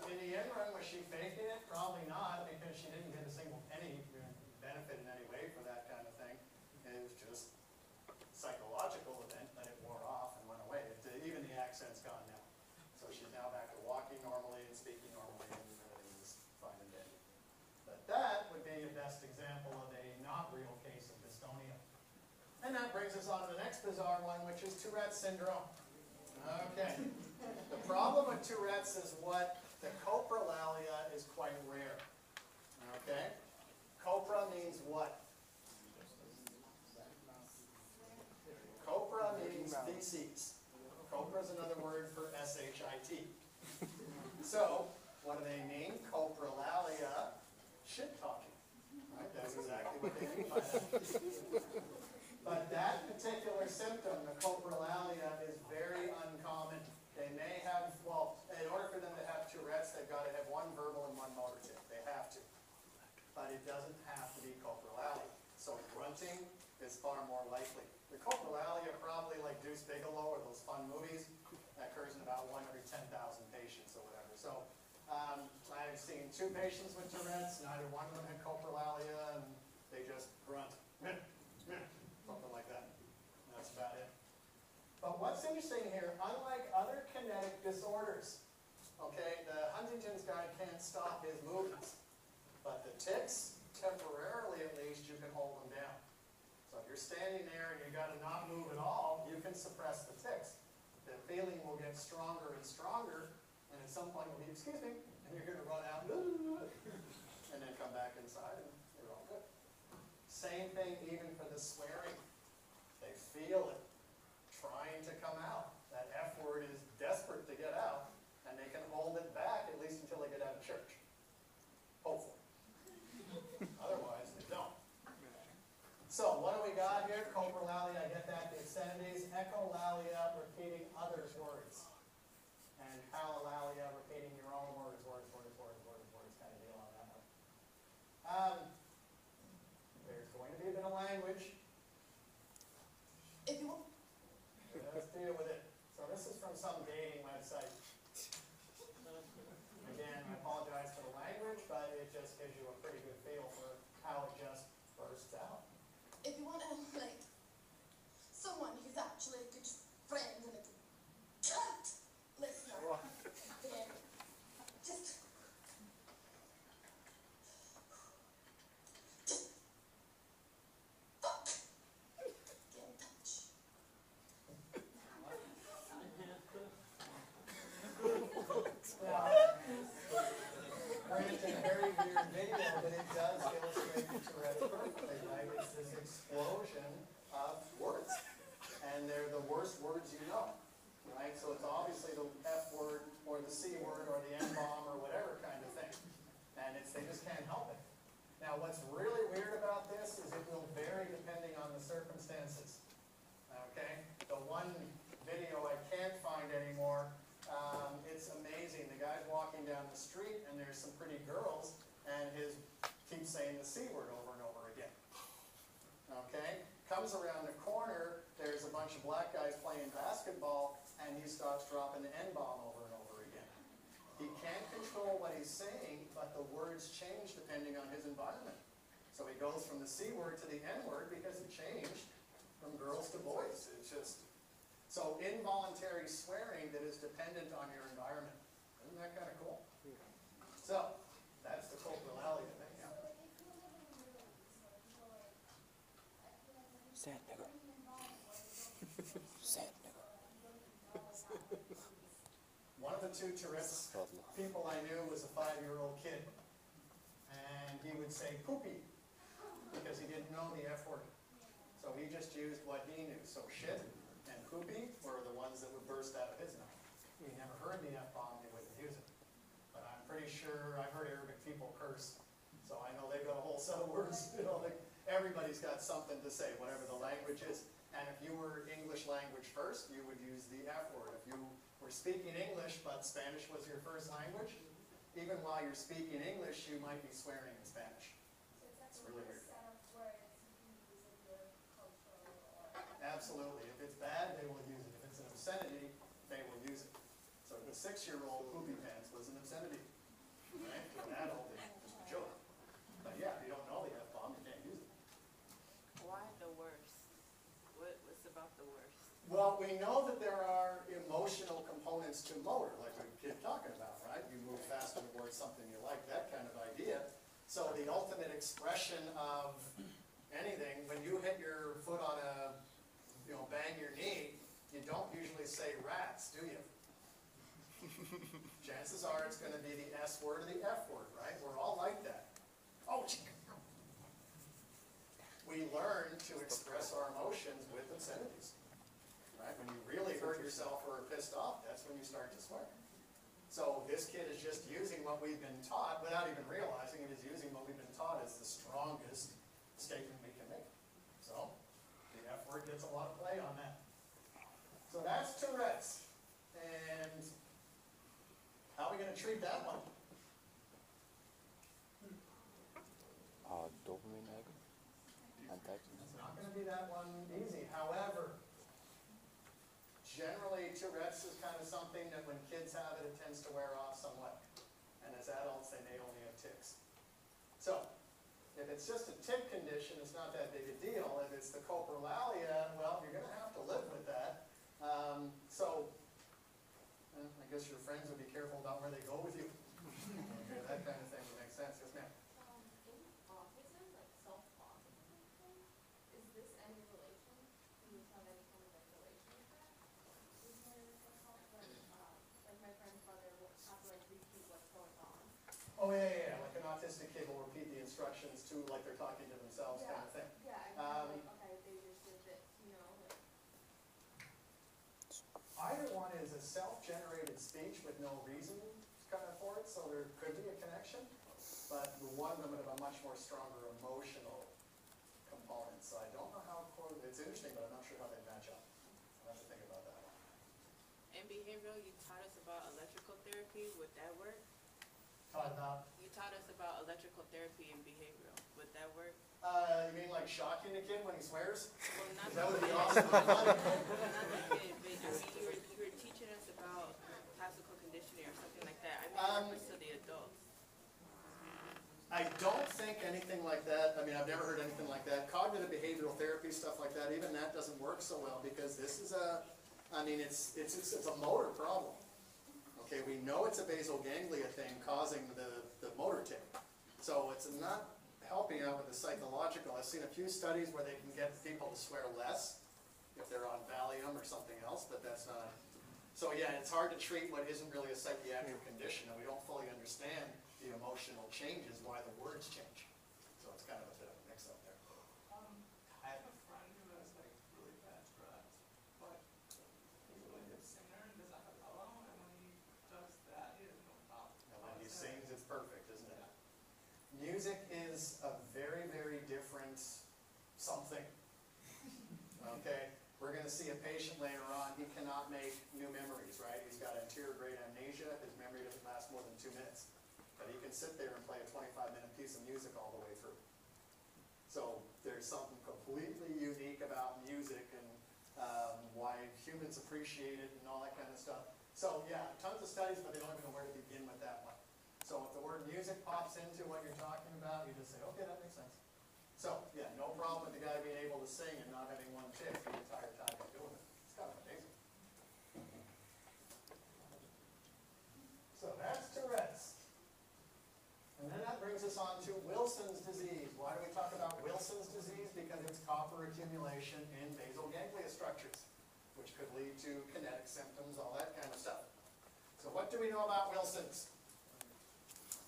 in the end run, was she faking it? Probably not, because she didn't get a single penny benefit in any way for that kind of thing. It was just a psychological event, but it wore off and went away. Even the accent's gone now. So she's now back to walking normally and speaking normally, and everything is fine and dandy. But that would be a best example of a not real case of dystonia. And that brings us on to the next bizarre one, which is Tourette's syndrome. Okay. The problem with Tourette's is what the coprolalia is quite rare. Okay? Copra means what? Copra means feces. Copra is another word for S-H-I-T. So, what do they mean? Coprolalia, shit talking. Right? That's exactly what they mean by that. But that particular symptom, the coprolalia, is very uncommon. They may have, well, in order for them to have Tourette's, they've got to have one verbal and one motor tic. They have to. But it doesn't have to be coprolalia. So grunting is far more likely. The coprolalia, probably like Deuce Bigelow or those fun movies, occurs in about 1 every 10,000 patients or whatever. So I've seen 2 patients with Tourette's. Neither one of them had coprolalia, and they just grunt. Something like that. That's about it. But what's interesting here, unlike other kinetic disorders, okay, the Huntington's guy can't stop his movements. But the tics, temporarily at least, you can hold them down. So if you're standing there and you've got to not move at all, you can suppress the tics. The feeling will get stronger and stronger, and at some point you'll be, excuse me, and you're going to run out, and then come back inside, and you're all good. Same thing even for the swearing. They feel it trying to come out. That F word is desperate to get out, and they can hold it back at least until they get out of church. Hopefully. Otherwise, they don't. So, what do we got here? Coprolalia, I get that, the obscenities. Echolalia, repeating others' words. And halalalia, repeating your own words, words, kind of deal on that one. There's going to be a bit of language. If you want. Let's deal with it. So this is from some dating website. Again, I apologize for the language, but it just gives you a pretty good feel for how it just bursts out. If you want to, like, someone who's actually a good friend and a good cat listener, then just fuck, get in touch. Now, granted, a very weird video, but it does illustrate the Tourette perfectly, right? It's this explosion of words. And they're the worst words you know, right? So it's obviously the F word or the C word or the N-bomb or whatever kind of thing. And they just can't help it. Now, what's really weird about this is it will vary depending on the circumstances. Okay? The one video I can't find anymore, it's amazing. The guy's walking down the street and there's some pretty girls and keeps saying the C word over and over again. Okay? Comes around the corner, there's a bunch of black guys playing basketball and he starts dropping the N-bomb over and over again. He can't control what he's saying, but the words change depending on his environment. So he goes from the C word to the N word because it changed from girls to boys. It's just, so involuntary swearing that is dependent on your environment. Isn't that kind of cool? So, that's the coprolalia thing. Yeah. Sad nigger. Sad nigger. One of the 2 Tourette's people I knew was a 5-year-old kid. And he would say poopy because he didn't know the F word. So he just used what he knew. So shit and poopy were the ones that would burst out of his mouth. He never heard the F-bomb, he wouldn't use it. But I'm pretty sure, I've heard Arabic people curse. So I know they've got a whole set of words. You know, everybody's got something to say, whatever the language is. And if you were English language first, you would use the F word. If you were speaking English, but Spanish was your first language, even while you're speaking English, you might be swearing in Spanish. It's really weird. Absolutely. If it's bad, they will use it. If it's an obscenity, they will use it. So the 6-year-old poopy pants was an obscenity. right? To an adult, it's just a joke. But yeah, if you don't know the F-bomb, you can't use it. Why the worst? What's about the worst? Well, we know that there are emotional components to motor, like we keep talking about, right? You move faster towards something you like, that kind of idea. So the ultimate expression of anything, when you hit your foot on a, bang your knee, you don't usually say rats, do you? Chances are it's going to be the S word or the F word, right? We're all like that. Oh, we learn to express our emotions with obscenities, right? When you really hurt yourself or are pissed off, that's when you start to swear. So this kid is just using what we've been taught, without even realizing it, is using what we've been taught as the strongest statement we can make. So the F word gets a lot of play on that. So that's Tourette's. And how are we going to treat that one? Dopamine agonist. It's not going to be that one easy. However, generally Tourette's is kind of something that when kids have it, it tends to wear off somewhat. And as adults, they may only have tics. So, if it's just a tic condition, it's not that big a deal. If it's the coprolalia, well, you're going to have to live with that. I guess your friends would be careful about where they go with you. Okay, that kind of thing would make sense. Yes, ma'am? In autism, like self-autism thing, is this any relation? Do you have any kind of like relation with that? Is there like my friend's brother will have to like repeat what's going on? Oh, yeah. Like an autistic kid will repeat the instructions to, like they're talking to themselves kind of thing. Yeah, and like, okay, they just did this, like. Either one is a self-generated speech with no reason kind of for it, so there could be a connection, but the one of them would have a much more stronger emotional component, so I don't know how, it's interesting, but I'm not sure how they match up. I'll have to think about that one. In behavioral, you taught us about electrical therapy. Would that work? Taught about, You taught us about electrical therapy in behavioral. Would that work? you mean like shocking a kid when he swears? Well, not That would be the awesome. not the kid, but I mean, you were teaching us about classical conditioning or something like that. I mean, reference to the adults. I don't think anything like that, I mean, I've never heard anything like that. Cognitive behavioral therapy, stuff like that, even that doesn't work so well because this is it's a motor problem. Okay, we know it's a basal ganglia thing causing the motor tic. So it's not helping out with the psychological. I've seen a few studies where they can get people to swear less if they're on Valium or something else, but that's not. So yeah, it's hard to treat what isn't really a psychiatric condition, and we don't fully understand the emotional changes, why the words change. So it's kind of a bit of a mix-up there. I have a friend who has like really bad Tourette's, but he's a really good singer and does a cappella, and when he does that, he has no problem. And when he sings, it's perfect, isn't it? Music is a very, very different something. Okay? We're going to see a patient later on, he cannot make new memories, right? He's got anterograde amnesia, his memory doesn't last more than 2 minutes. But he can sit there and play a 25-minute piece of music all the way through. So there's something completely unique about music and why humans appreciate it and all that kind of stuff. So yeah, tons of studies, but they don't even know where to begin with that one. So if the word music pops into what you're talking about, you just say, okay, that makes sense. So yeah, no problem with the guy being able to sing and not having one tick the entire time he's doing it. It's kind of amazing. So that's Tourette's. And then that brings us on to Wilson's disease. Why do we talk about Wilson's disease? Because it's copper accumulation in basal ganglia structures, which could lead to kinetic symptoms, all that kind of stuff. So what do we know about Wilson's?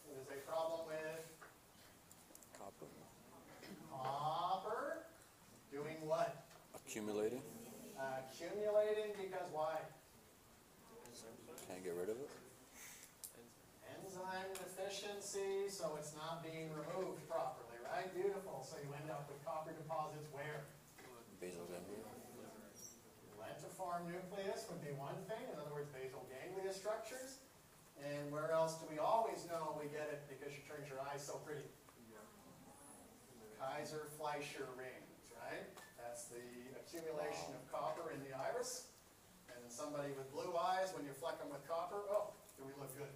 It is a problem with Copper. copper doing what? Accumulating. Accumulating because why? Can't get rid of it. Enzyme deficiency, so it's not being removed properly, right? Beautiful. So you end up with copper deposits where? Basal ganglia. Lentiform nucleus would be one thing. In other words, basal ganglia structures. And where else do we always know we get it because you turned your eyes so pretty? Kaiser-Fleischer rings, right? That's the accumulation of copper in the iris. And somebody with blue eyes, when you fleck them with copper, oh, do we look good?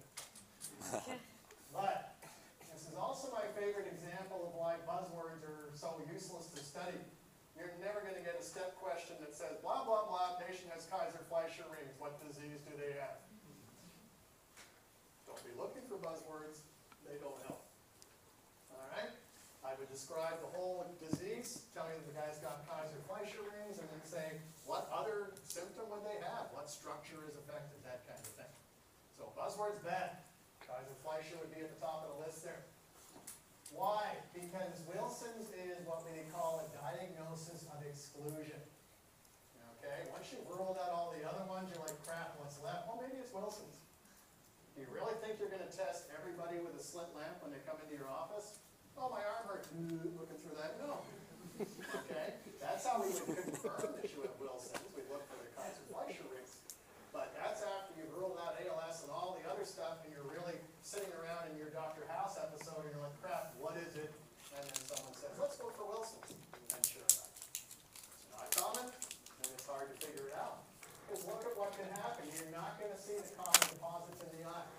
But Kaiser-Fleischer rings, what disease do they have? Don't be looking for buzzwords, they don't help. All right? I would describe the whole disease, tell you that the guy's got Kaiser-Fleischer rings, and then say, what other symptom would they have? What structure is affected? That kind of thing. So buzzwords bad. Kaiser-Fleischer would be at the top of the list there. Why? Because Wilson's is what we call a diagnosis of exclusion. Okay? Once you've ruled out all the other ones, you're like, crap, what's left? Well, maybe it's Wilson's. Do you really think you're going to test everybody with a slit lamp when they come into your office? Oh, my arm hurts. Looking through that? No. Okay? That's how we would confirm that you have Wilson's. We'd look for the Kaiser-Fleischer rings. But that's after you've ruled out ALS and all the other stuff, and you're really sitting around in your Dr. House episode, and you're like, crap, what is it? And then someone says, let's go for Wilson's. And sure enough, it's not common, and it's hard to figure it out. Because look at what can happen. You're not going to see the common deposits in the eye.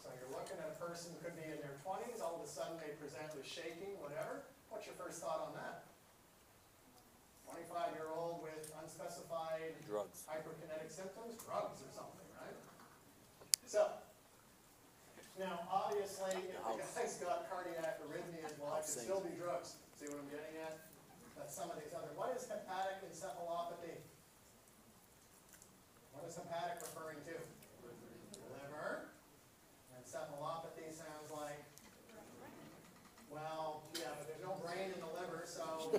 So you're looking at a person who could be in their 20s, all of a sudden they present with shaking, whatever. What's your first thought on that? 25-year-old with unspecified Drugs. hyperkinetic symptoms, drugs or something, right? So, now obviously, if the guy's got cardiac arrhythmias, well, it could still be drugs. See what I'm getting at? That's some of these other. What is hepatic encephalopathy? What is hepatic referring to? Liver. Encephalopathy sounds like, well, yeah, but there's no brain in the liver, so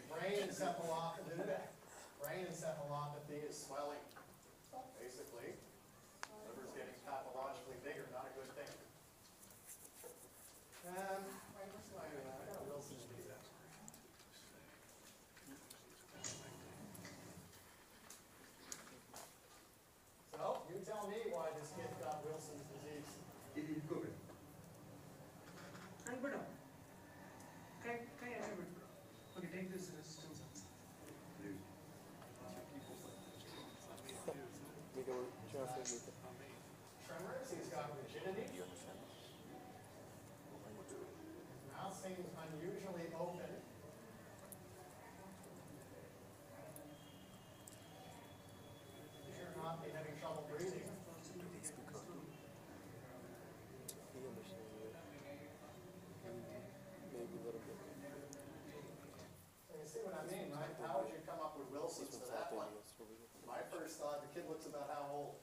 brain encephalopathy is swelling. Basically, liver's getting pathologically bigger, not a good thing. What's my, I got a Wilson's disease. So, you tell me why this kid got Wilson's disease. Birdom. Okay, take this resistance. Tremors, he's got rigidity. Do you understand this? His mouth seems unusually open. He should not be having trouble breathing. So you see what I mean, right? How would you come up with Wilson's for that one? My first thought, the kid looks about how old?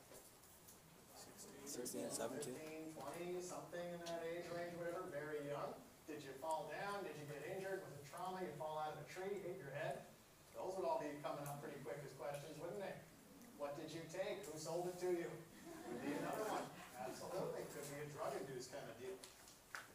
16, 17. 15, 20, something in that age range, whatever, very young. Did you fall down? Did you get injured? Was it trauma? You fall out of a tree, hit your head? Those would all be coming up pretty quick as questions, wouldn't they? What did you take? Who sold it to you? Could be another one. Absolutely. Could be a drug-induced kind of deal.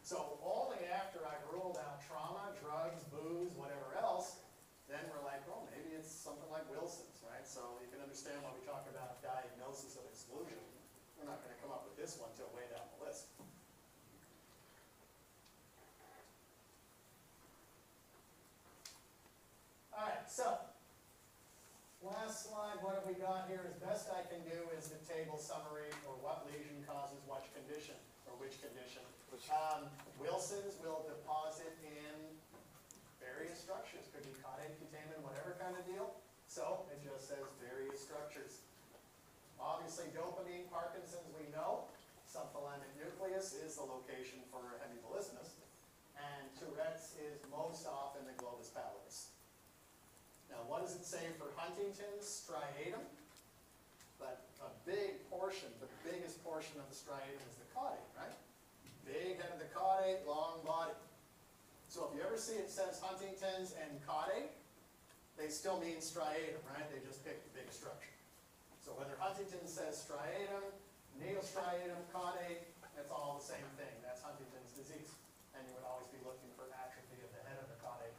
So only after I've ruled out trauma, drugs, booze, whatever else, then we're like, oh, maybe it's something like Wilson's, right? So you can understand why we talk about diagnosis of exclusion. We're not going to come up with this one till way down the list. All right, so last slide, what have we got here? As best I can do is the table summary for what lesion causes what condition, or which condition. Wilson's will deposit in various structures. Could be caudate, cutamen, whatever kind of deal. So it just says various structures. Obviously, dopamine, Parkinson's, we know. Subthalamic nucleus is the location for hemiballismus. And Tourette's is most often the globus pallidus. Now, what does it say for Huntington's? Striatum. But a big portion, the biggest portion of the striatum is the caudate, right? Big head of the caudate, long body. So if you ever see it says Huntington's and caudate, they still mean striatum, right? They just picked the big structure. So whether Huntington says striatum, neostriatum, caudate, it's all the same thing. That's Huntington's disease. And you would always be looking for atrophy of the head of the caudate.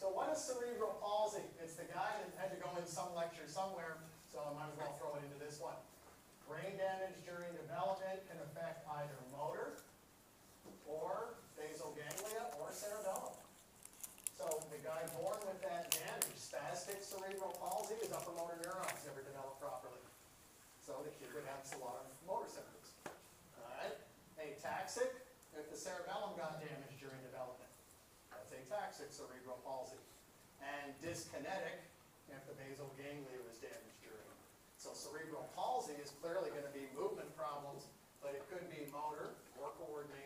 So what is cerebral palsy? It's the guy that had to go in some lecture somewhere, so I might as well throw it into this one. Brain damage during development can affect either motor, or basal ganglia, or cerebellum. So the guy born with that damage, spastic cerebral palsy, his upper motor neurons never develop properly. So the kid would have a lot of motor symptoms. Alright? Ataxic, if the cerebellum got damaged during development. That's ataxic cerebral palsy. And dyskinetic, if the basal ganglia was So cerebral palsy is clearly going to be movement problems, but it could be motor or coordination